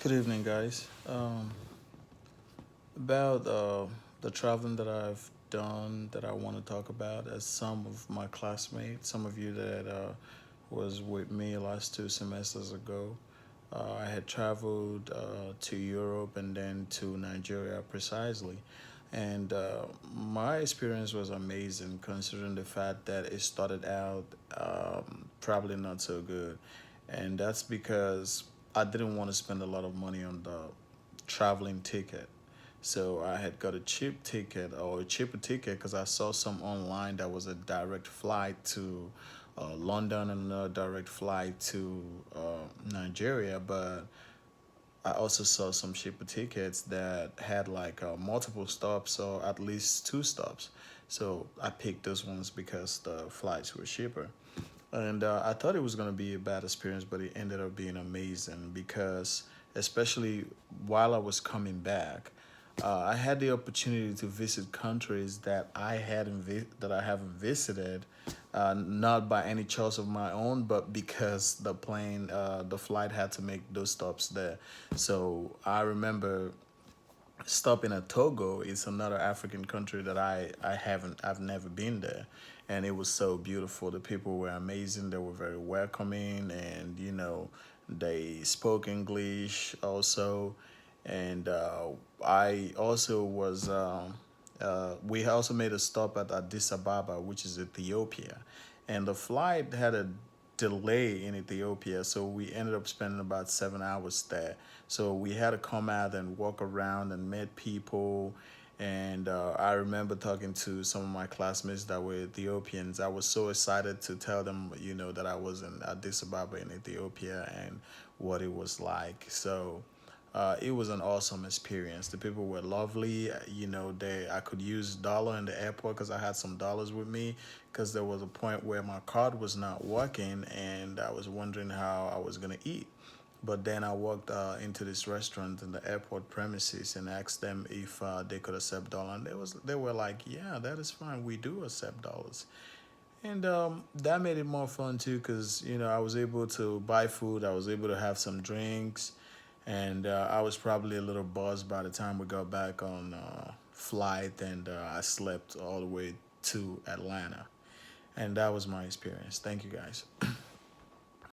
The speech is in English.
Good evening, guys. About the traveling that I've done that I want to talk about, as some of my classmates, some of you that was with me last 2 semesters ago, I had traveled to Europe and then to Nigeria precisely. And my experience was amazing considering the fact that it started out probably not so good. And that's because I didn't want to spend a lot of money on the traveling ticket. So I had got a cheap ticket or a cheaper ticket because I saw some online that was a direct flight to London and a direct flight to Nigeria. But I also saw some cheaper tickets that had like multiple stops or at least two stops. So I picked those ones because the flights were cheaper. And I thought it was going to be a bad experience, but it ended up being amazing because, especially while I was coming back, I had the opportunity to visit countries that I haven't visited, not by any choice of my own, but because the flight had to make those stops there. So I remember stopping at Togo. It's another African country that I've never been there, and it was so beautiful. The people were amazing. They were very welcoming, and they spoke English also, and I also was. We also made a stop at Addis Ababa, which is Ethiopia, and the flight had a delay in Ethiopia, so we ended up spending about 7 hours there. So we had to come out and walk around and meet people. And I remember talking to some of my classmates that were Ethiopians. I was so excited to tell them, that I was in Addis Ababa in Ethiopia and what it was like. So it was an awesome experience. The people were lovely. I could use dollar in the airport because I had some dollars with me. Because there was a point where my card was not working, and I was wondering how I was gonna eat. But then I walked into this restaurant in the airport premises and asked them if they could accept dollar, and they were like, "Yeah, that is fine. We do accept dollars." And that made it more fun too, because I was able to buy food. I was able to have some drinks, and I was probably a little buzzed by the time we got back on flight, and I slept all the way to Atlanta, and that was my experience. Thank you, guys.